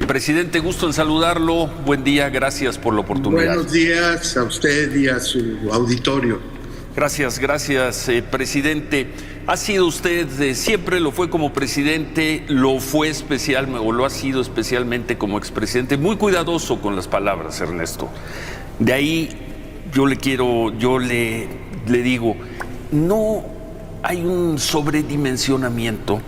Presidente, gusto en saludarlo. Buen día, gracias por la oportunidad. Buenos días a usted y a su auditorio. Gracias, presidente. Ha sido usted, siempre lo fue como presidente, lo fue o lo ha sido especialmente como expresidente, muy cuidadoso con las palabras, Ernesto. De ahí yo le digo, no hay un sobredimensionamiento,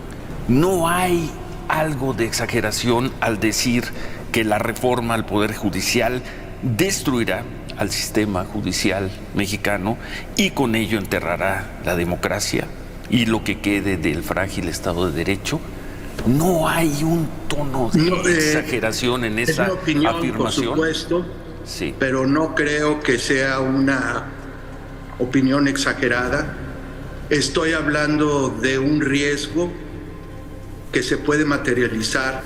no hay algo de exageración al decir que la reforma al Poder Judicial destruirá al sistema judicial mexicano y con ello enterrará la democracia y lo que quede del frágil Estado de Derecho. No hay un tono de exageración en esa afirmación. Por supuesto, sí, pero no creo que sea una opinión exagerada. Estoy hablando de un riesgo que se puede materializar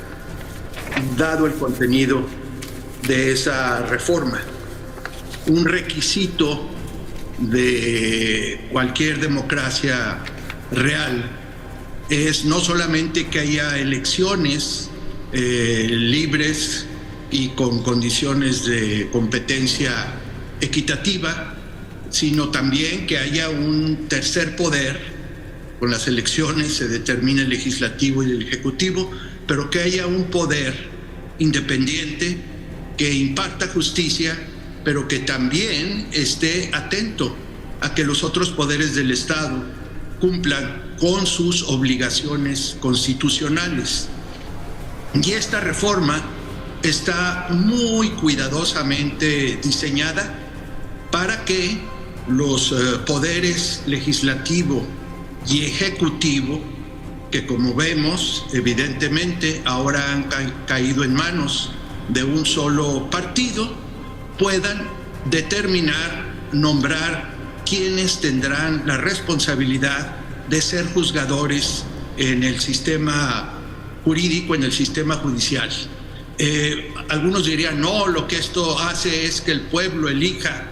dado el contenido de esa reforma. Un requisito de cualquier democracia real es no solamente que haya elecciones libres y con condiciones de competencia equitativa, sino también que haya un tercer poder. Con las elecciones se determina el legislativo y el ejecutivo, pero que haya un poder independiente que imparta justicia, pero que también esté atento a que los otros poderes del Estado cumplan con sus obligaciones constitucionales. Y esta reforma está muy cuidadosamente diseñada para que los poderes legislativo y ejecutivo, que como vemos evidentemente ahora han caído en manos de un solo partido, puedan determinar, nombrar quienes tendrán la responsabilidad de ser juzgadores en el sistema jurídico, en el sistema judicial. Algunos dirían, no, lo que esto hace es que el pueblo elija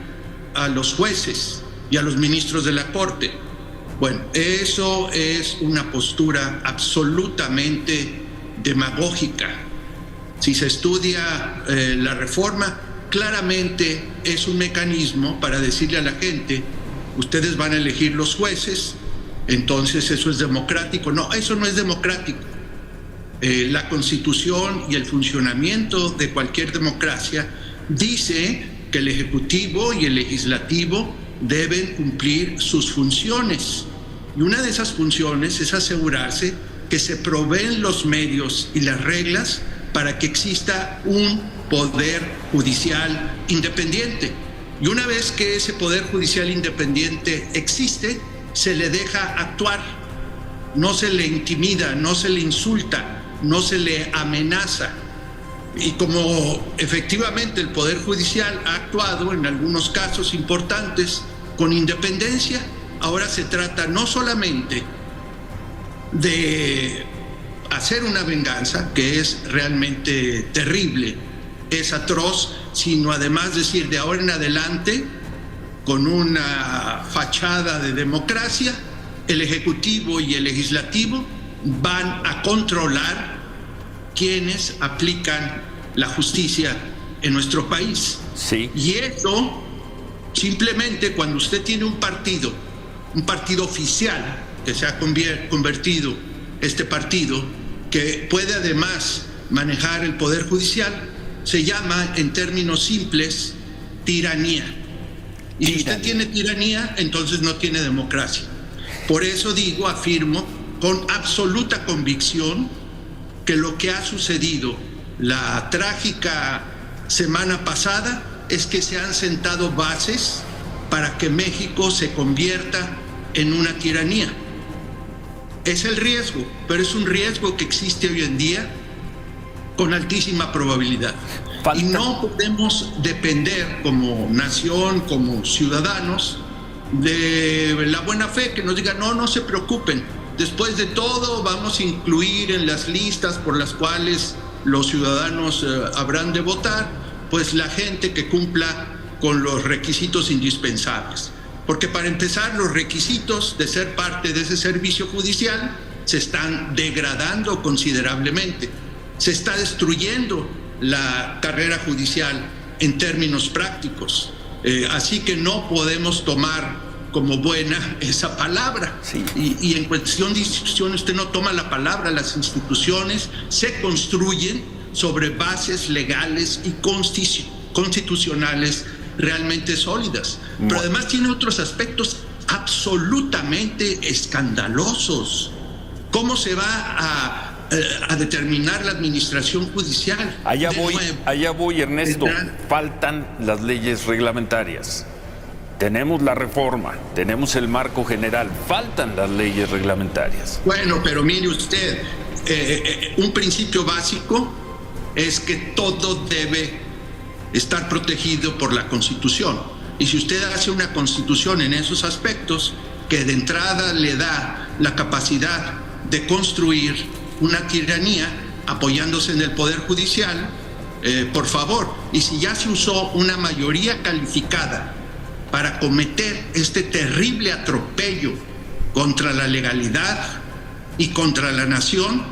a los jueces y a los ministros de la Corte. Bueno, eso es una postura absolutamente demagógica. Si se estudia la reforma, claramente es un mecanismo para decirle a la gente, ustedes van a elegir los jueces, entonces eso es democrático. No, eso no es democrático. La Constitución y el funcionamiento de cualquier democracia dice que el Ejecutivo y el Legislativo deben cumplir sus funciones. Y una de esas funciones es asegurarse que se proveen los medios y las reglas para que exista un poder judicial independiente. Y una vez que ese poder judicial independiente existe, se le deja actuar. No se le intimida, no se le insulta, no se le amenaza. Y como efectivamente el Poder Judicial ha actuado en algunos casos importantes con independencia, ahora se trata no solamente de hacer una venganza, que es realmente terrible, es atroz, sino además decir de ahora en adelante, con una fachada de democracia, el Ejecutivo y el Legislativo van a controlar quienes aplican la justicia en nuestro país. Sí. Y eso, simplemente cuando usted tiene un partido oficial que se ha convertido este partido, que puede además manejar el Poder Judicial, se llama en términos simples tiranía. Y si usted tiene tiranía, entonces no tiene democracia. Por eso afirmo con absoluta convicción que lo que ha sucedido la trágica semana pasada es que se han sentado bases para que México se convierta en una tiranía. Es el riesgo, pero es un riesgo que existe hoy en día con altísima probabilidad. Y no podemos depender como nación, como ciudadanos, de la buena fe que nos digan, no se preocupen, después de todo vamos a incluir en las listas por las cuales los ciudadanos habrán de votar, pues la gente que cumpla con los requisitos indispensables. Porque para empezar, los requisitos de ser parte de ese servicio judicial se están degradando considerablemente. Se está destruyendo la carrera judicial en términos prácticos. Así que no podemos tomar como buena esa palabra. Sí. Y en cuestión de instituciones, usted no toma la palabra. Las instituciones se construyen sobre bases legales y constitucionales realmente sólidas. Pero además tiene otros aspectos absolutamente escandalosos. ¿Cómo se va a determinar la administración judicial? Allá voy, Ernesto. Faltan las leyes reglamentarias. Tenemos la reforma, tenemos el marco general, faltan las leyes reglamentarias. Bueno, pero mire usted, un principio básico es que todo debe estar protegido por la Constitución. Y si usted hace una Constitución en esos aspectos, que de entrada le da la capacidad de construir una tiranía apoyándose en el Poder Judicial, por favor, y si ya se usó una mayoría calificada para cometer este terrible atropello contra la legalidad y contra la nación,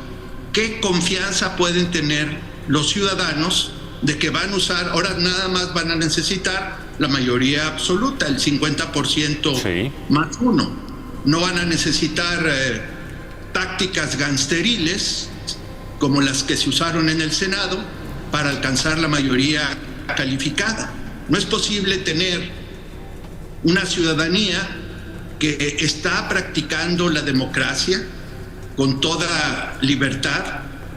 ¿qué confianza pueden tener los ciudadanos de que van a usar, ahora nada más van a necesitar la mayoría absoluta, el 50% sí, más uno? No van a necesitar tácticas gangsteriles como las que se usaron en el Senado para alcanzar la mayoría calificada. No es posible tener una ciudadanía que está practicando la democracia con toda libertad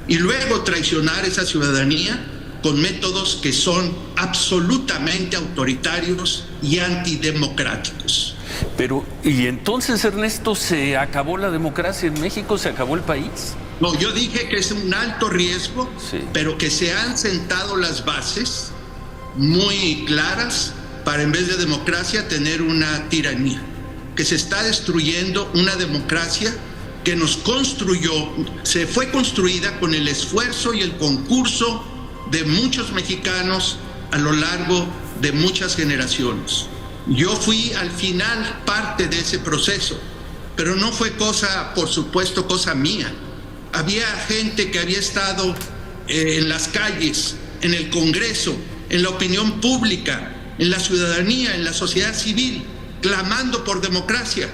y luego traicionar esa ciudadanía con métodos que son absolutamente autoritarios y antidemocráticos. Pero, ¿y entonces, Ernesto, se acabó la democracia en México? ¿Se acabó el país? No, yo dije que es un alto riesgo, sí, pero que se han sentado las bases muy claras para, en vez de democracia, tener una tiranía, que se está destruyendo una democracia que nos construyó, se fue construida con el esfuerzo y el concurso de muchos mexicanos a lo largo de muchas generaciones. Yo fui al final parte de ese proceso, pero no fue cosa, por supuesto, cosa mía. Había gente que había estado en las calles, en el Congreso, en la opinión pública, en la ciudadanía, en la sociedad civil, clamando por democracia.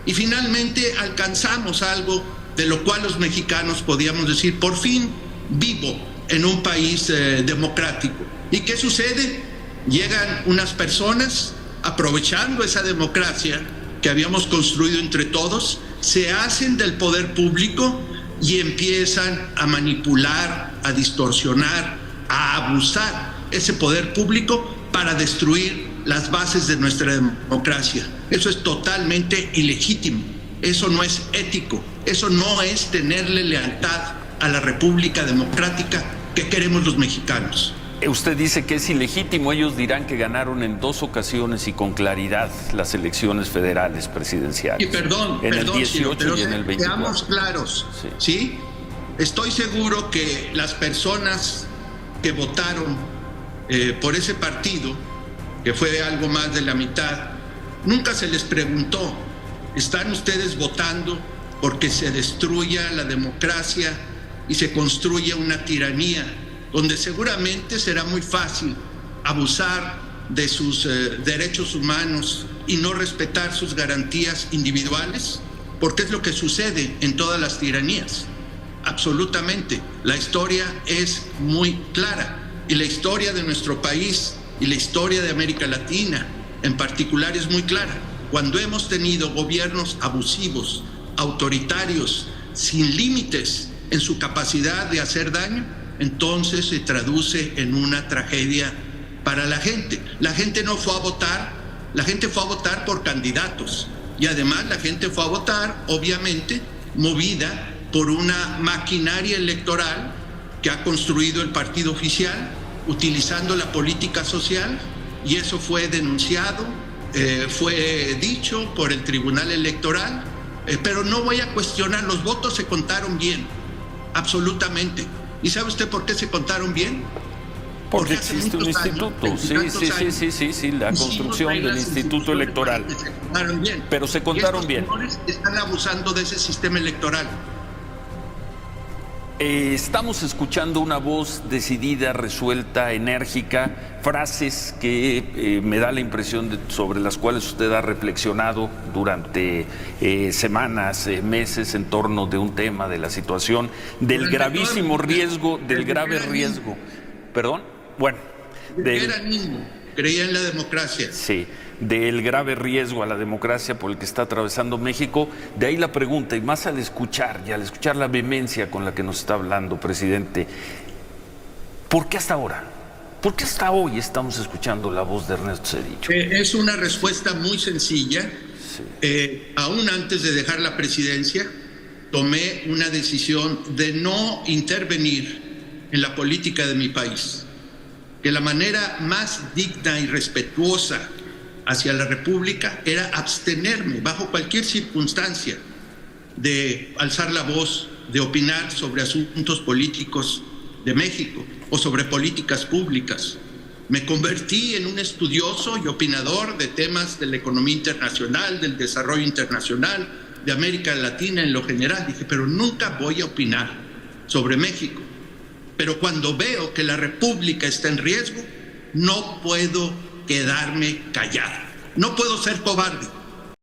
Y finalmente alcanzamos algo de lo cual los mexicanos podíamos decir, por fin vivo en un país democrático. ¿Y qué sucede? Llegan unas personas aprovechando esa democracia que habíamos construido entre todos, se hacen del poder público y empiezan a manipular, a distorsionar, a abusar ese poder público para destruir las bases de nuestra democracia. Eso es totalmente ilegítimo, eso no es ético, eso no es tenerle lealtad a la República Democrática que queremos los mexicanos. Usted dice que es ilegítimo, ellos dirán que ganaron en 2 ocasiones y con claridad las elecciones federales presidenciales. Y perdón, el 18 pero y en el 24. Seamos claros, sí. ¿sí? Estoy seguro que las personas que votaron por ese partido, que fue algo más de la mitad, nunca se les preguntó, ¿están ustedes votando porque se destruya la democracia y se construya una tiranía donde seguramente será muy fácil abusar de sus derechos humanos y no respetar sus garantías individuales? Porque es lo que sucede en todas las tiranías. Absolutamente. La historia es muy clara. Y la historia de nuestro país y la historia de América Latina en particular es muy clara. Cuando hemos tenido gobiernos abusivos, autoritarios, sin límites en su capacidad de hacer daño, entonces se traduce en una tragedia para la gente. La gente no fue a votar, la gente fue a votar por candidatos. Y además la gente fue a votar, obviamente, movida por una maquinaria electoral que ha construido el partido oficial, utilizando la política social, y eso fue denunciado, fue dicho por el Tribunal Electoral, pero no voy a cuestionar, los votos se contaron bien, absolutamente. ¿Y sabe usted por qué se contaron bien? Porque existe un instituto, sí, la construcción del instituto electoral. Se contaron bien. Pero se contaron bien. Los señores están abusando de ese sistema electoral. Estamos escuchando una voz decidida, resuelta, enérgica, frases que me da la impresión sobre las cuales usted ha reflexionado durante semanas, meses en torno de un tema, de la situación, del gravísimo riesgo, del grave riesgo. ¿Perdón? Bueno. Era niño, creía en la democracia. Sí, del grave riesgo a la democracia por el que está atravesando México. De ahí la pregunta, y más al escuchar la vehemencia con la que nos está hablando, presidente, ¿por qué hasta ahora? ¿Por qué hasta hoy estamos escuchando la voz de Ernesto Zedillo? Es una respuesta muy sencilla. Sí. Aún antes de dejar la presidencia, tomé una decisión de no intervenir en la política de mi país. Que la manera más digna y respetuosa hacia la República era abstenerme bajo cualquier circunstancia de alzar la voz, de opinar sobre asuntos políticos de México o sobre políticas públicas. Me convertí en un estudioso y opinador de temas de la economía internacional, del desarrollo internacional, de América Latina en lo general. Dije, pero nunca voy a opinar sobre México. Pero cuando veo que la República está en riesgo, no puedo quedarme callado. No puedo ser cobarde.